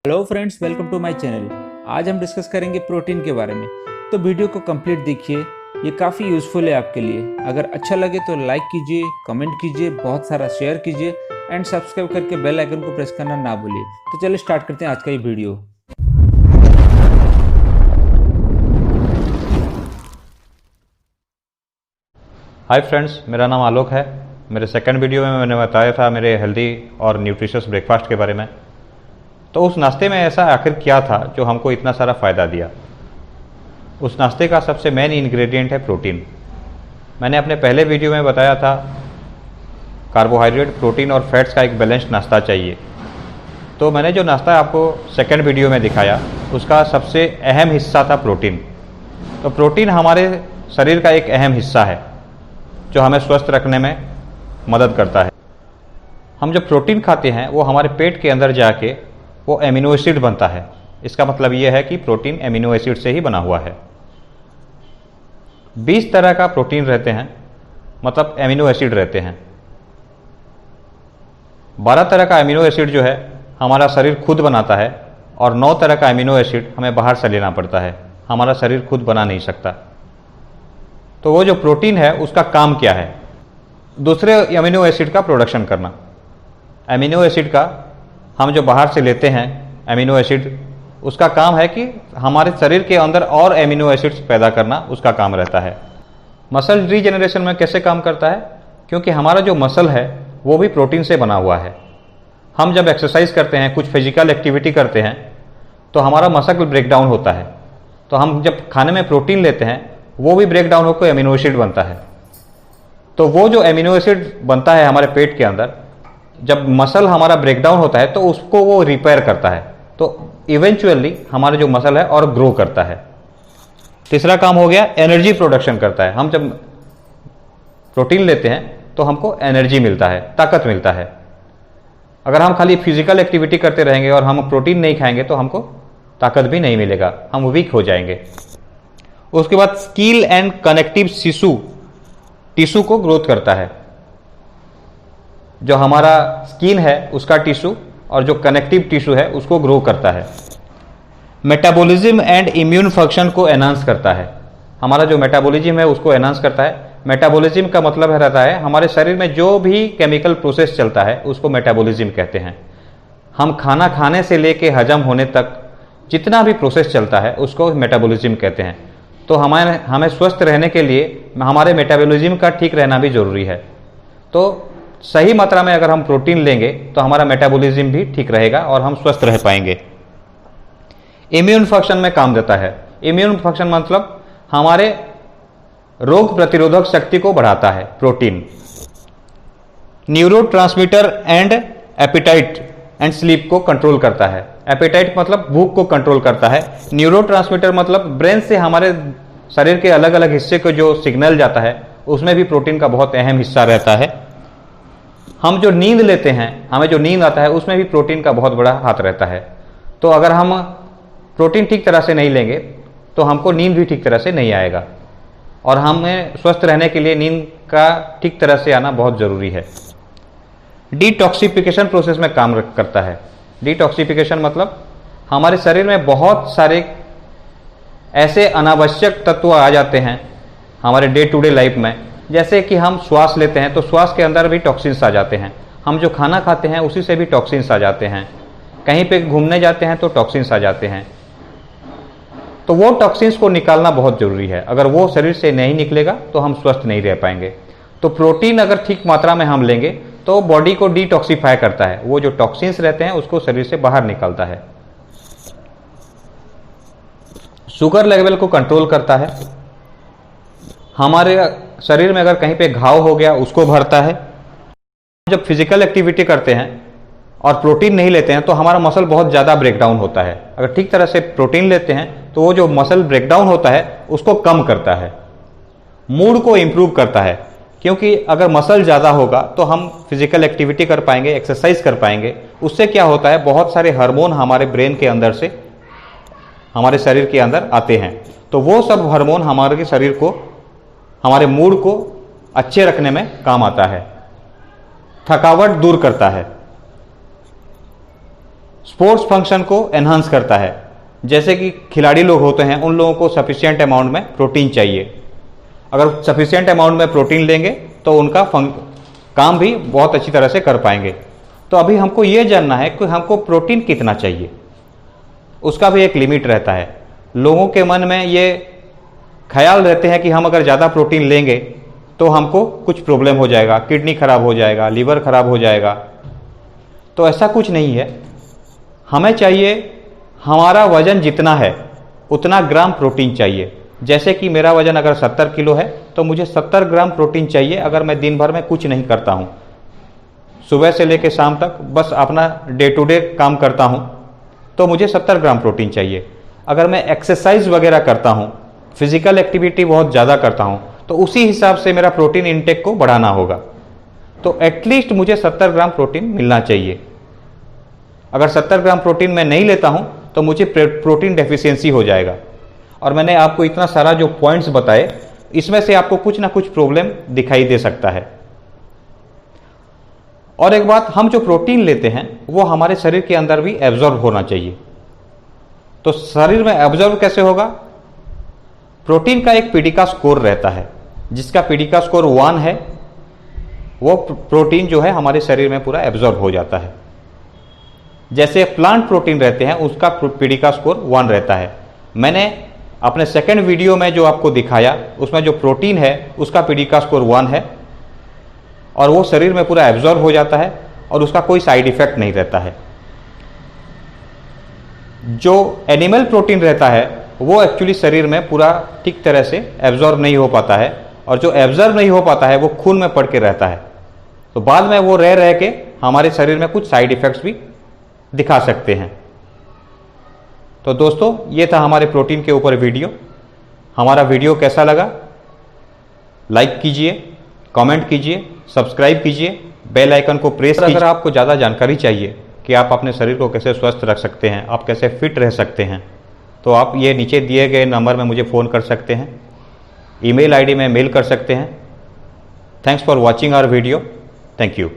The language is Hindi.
Hello friends, welcome to my channel. आज हम डिस्कस करेंगे प्रोटीन के बारे में। तो वीडियो को कंप्लीट देखिए, ये काफ़ी यूज़फुल है आपके लिए। अगर अच्छा लगे तो लाइक कीजिए, कमेंट कीजिए, बहुत सारा शेयर कीजिए एंड सब्सक्राइब करके बेल आइकन को प्रेस करना ना भूलिए। तो चलिए स्टार्ट करते हैं आज का ये वीडियो। हाय फ्रेंड्स, मेरा नाम आलोक है। मेरे सेकंड वीडियो में मैंने बताया था मेरे हेल्दी और न्यूट्रिशियस ब्रेकफास्ट के बारे में। तो उस नाश्ते में ऐसा आखिर क्या था जो हमको इतना सारा फ़ायदा दिया। उस नाश्ते का सबसे मेन इंग्रेडिएंट है प्रोटीन। मैंने अपने पहले वीडियो में बताया था कार्बोहाइड्रेट, प्रोटीन और फैट्स का एक बैलेंस्ड नाश्ता चाहिए। तो मैंने जो नाश्ता आपको सेकंड वीडियो में दिखाया उसका सबसे अहम हिस्सा था प्रोटीन। तो प्रोटीन हमारे शरीर का एक अहम हिस्सा है जो हमें स्वस्थ रखने में मदद करता है। हम जब प्रोटीन खाते हैं वो हमारे पेट के अंदर जाके वो एमिनो एसिड बनता है। इसका मतलब ये है कि प्रोटीन एमिनो एसिड से ही बना हुआ है। 20 तरह का प्रोटीन रहते हैं, मतलब एमिनो एसिड रहते हैं। 12 तरह का एमिनो एसिड जो है हमारा शरीर खुद बनाता है और 9 तरह का एमिनो एसिड हमें बाहर से लेना पड़ता है। हमारा शरीर खुद बना नहीं सकता। तो वो जो प्रोटीन है उसका काम क्या है? दूसरे एमिनो एसिड का प्रोडक्शन करना। एमिनो एसिड का हम जो बाहर से लेते हैं एमिनो एसिड, उसका काम है कि हमारे शरीर के अंदर और एमिनो एसिड्स पैदा करना उसका काम रहता है। मसल रीजेनरेशन में कैसे काम करता है? क्योंकि हमारा जो मसल है वो भी प्रोटीन से बना हुआ है। हम जब एक्सरसाइज करते हैं, कुछ फिजिकल एक्टिविटी करते हैं तो हमारा मसल ब्रेकडाउन होता है। तो हम जब खाने में प्रोटीन लेते हैं वो भी ब्रेकडाउन होकर एमिनो एसिड बनता है। तो वो जो एमिनो एसिड बनता है हमारे पेट के अंदर, जब मसल हमारा ब्रेकडाउन होता है तो उसको वो रिपेयर करता है। तो इवेंचुअली हमारा जो मसल है और ग्रो करता है। तीसरा काम हो गया एनर्जी प्रोडक्शन करता है। हम जब प्रोटीन लेते हैं तो हमको एनर्जी मिलता है, ताकत मिलता है। अगर हम खाली फिजिकल एक्टिविटी करते रहेंगे और हम प्रोटीन नहीं खाएंगे तो हमको ताकत भी नहीं मिलेगा, हम वीक हो जाएंगे। उसके बाद स्किल एंड कनेक्टिव टिश्यू को ग्रोथ करता है। जो हमारा स्किन है उसका टिश्यू और जो कनेक्टिव टिश्यू है उसको ग्रो करता है। मेटाबॉलिज्म एंड इम्यून फंक्शन को एनहांस करता है। हमारा जो मेटाबॉलिज्म है उसको एनहांस करता है। मेटाबॉलिज्म का मतलब रहता है हमारे शरीर में जो भी केमिकल प्रोसेस चलता है उसको मेटाबॉलिज्म कहते हैं। हम खाना खाने से लेके हजम होने तक जितना भी प्रोसेस चलता है उसको मेटाबॉलिज्म कहते हैं। तो हमें स्वस्थ रहने के लिए हमारे मेटाबॉलिज्म का ठीक रहना भी जरूरी है। तो सही मात्रा में अगर हम प्रोटीन लेंगे तो हमारा मेटाबॉलिज्म भी ठीक रहेगा और हम स्वस्थ रह पाएंगे। इम्यून फंक्शन में काम देता है। इम्यून फंक्शन मतलब हमारे रोग प्रतिरोधक शक्ति को बढ़ाता है protein. Neurotransmitter and appetite and sleep को कंट्रोल करता है। एपिटाइट मतलब भूख को कंट्रोल करता है। न्यूरोट्रांसमीटर मतलब ब्रेन से हमारे शरीर के अलग अलग हिस्से को जो सिग्नल जाता है उसमें भी प्रोटीन का बहुत अहम हिस्सा रहता है। हम जो नींद लेते हैं, हमें जो नींद आता है उसमें भी प्रोटीन का बहुत बड़ा हाथ रहता है। तो अगर हम प्रोटीन ठीक तरह से नहीं लेंगे तो हमको नींद भी ठीक तरह से नहीं आएगा और हमें स्वस्थ रहने के लिए नींद का ठीक तरह से आना बहुत जरूरी है। डिटॉक्सिफिकेशन प्रोसेस में काम करता है। डिटॉक्सिफिकेशन मतलब हमारे शरीर में बहुत सारे ऐसे अनावश्यक तत्व आ जाते हैं हमारे डे टू डे लाइफ में। जैसे कि हम श्वास लेते हैं तो श्वास के अंदर भी टॉक्सिन्स आ जाते हैं। हम जो खाना खाते हैं उसी से भी टॉक्सिन्स आ जाते हैं। कहीं पे घूमने जाते हैं तो टॉक्सिन्स आ जाते हैं। तो वो टॉक्सिन्स को निकालना बहुत जरूरी है। अगर वो शरीर से नहीं निकलेगा तो हम स्वस्थ नहीं रह पाएंगे। तो प्रोटीन अगर ठीक मात्रा में हम लेंगे तो बॉडी को डिटॉक्सिफाई करता है। वो जो टॉक्सिन्स रहते हैं उसको शरीर से बाहर निकालता है। शुगर लेवल को कंट्रोल करता है। हमारे शरीर में अगर कहीं पे घाव हो गया उसको भरता है। जब फिजिकल एक्टिविटी करते हैं और प्रोटीन नहीं लेते हैं तो हमारा मसल बहुत ज़्यादा ब्रेकडाउन होता है। अगर ठीक तरह से प्रोटीन लेते हैं तो वो जो मसल ब्रेकडाउन होता है उसको कम करता है। मूड को इंप्रूव करता है, क्योंकि अगर मसल ज़्यादा होगा तो हम फिजिकल एक्टिविटी कर पाएंगे, एक्सरसाइज कर पाएंगे। उससे क्या होता है, बहुत सारे हार्मोन हमारे ब्रेन के अंदर से हमारे शरीर के अंदर आते हैं। तो वो सब हार्मोन हमारे शरीर को, हमारे मूड को अच्छे रखने में काम आता है। थकावट दूर करता है। स्पोर्ट्स फंक्शन को एनहांस करता है। जैसे कि खिलाड़ी लोग होते हैं, उन लोगों को सफिशिएंट अमाउंट में प्रोटीन चाहिए। अगर सफिशिएंट अमाउंट में प्रोटीन लेंगे तो उनका काम भी बहुत अच्छी तरह से कर पाएंगे। तो अभी हमको ये जानना है कि हमको प्रोटीन कितना चाहिए, उसका भी एक लिमिट रहता है। लोगों के मन में ये ख्याल रहते हैं कि हम अगर ज़्यादा प्रोटीन लेंगे तो हमको कुछ प्रॉब्लम हो जाएगा, किडनी खराब हो जाएगा, लीवर खराब हो जाएगा। तो ऐसा कुछ नहीं है। हमें चाहिए हमारा वजन जितना है उतना ग्राम प्रोटीन चाहिए। जैसे कि मेरा वजन अगर 70 किलो है तो मुझे 70 ग्राम प्रोटीन चाहिए। अगर मैं दिन भर में कुछ नहीं करता हूँ, सुबह से लेकर शाम तक बस अपना डे टू डे काम करता हूँ, तो मुझे 70 ग्राम प्रोटीन चाहिए। अगर मैं एक्सरसाइज वगैरह करता हूँ, फिजिकल एक्टिविटी बहुत ज़्यादा करता हूँ, तो उसी हिसाब से मेरा प्रोटीन इंटेक को बढ़ाना होगा। तो एटलीस्ट मुझे 70 ग्राम प्रोटीन मिलना चाहिए। अगर 70 ग्राम प्रोटीन मैं नहीं लेता हूँ तो मुझे प्रोटीन डेफिशिएंसी हो जाएगा। और मैंने आपको इतना सारा जो पॉइंट्स बताए, इसमें से आपको कुछ ना कुछ प्रॉब्लम दिखाई दे सकता है। और एक बात, हम जो प्रोटीन लेते हैं वो हमारे शरीर के अंदर भी एब्जॉर्ब होना चाहिए। तो शरीर में एब्जॉर्ब कैसे होगा? प्रोटीन का एक पीडिका स्कोर रहता है, जिसका पीडिका स्कोर 1 है। वो प्रोटीन जो है हमारे शरीर में पूरा एब्जॉर्ब हो जाता है। जैसे प्लांट प्रोटीन रहते हैं, उसका पीडिका स्कोर 1 रहता है। मैंने अपने सेकंड वीडियो में जो आपको दिखाया, उसमें जो प्रोटीन है उसका पीडिका स्कोर 1 है और वो शरीर में पूरा एब्जॉर्ब हो जाता है और उसका कोई साइड इफेक्ट नहीं रहता है। जो एनिमल प्रोटीन रहता है वो एक्चुअली शरीर में पूरा ठीक तरह से एब्जॉर्ब नहीं हो पाता है, और जो एब्जॉर्ब नहीं हो पाता है वो खून में पड़ के रहता है। तो बाद में वो रह के हमारे शरीर में कुछ साइड इफेक्ट्स भी दिखा सकते हैं। तो दोस्तों, ये था हमारे प्रोटीन के ऊपर वीडियो। हमारा वीडियो कैसा लगा लाइक कीजिए, कमेंट कीजिए, सब्सक्राइब कीजिए, बेल आइकन को प्रेस कीजिए। अगर आपको ज़्यादा जानकारी चाहिए कि आप अपने शरीर को कैसे स्वस्थ रख सकते हैं, आप कैसे फिट रह सकते हैं, तो आप ये नीचे दिए गए नंबर में मुझे फ़ोन कर सकते हैं, ईमेल आईडी में मेल कर सकते हैं। Thanks for watching our video. Thank you.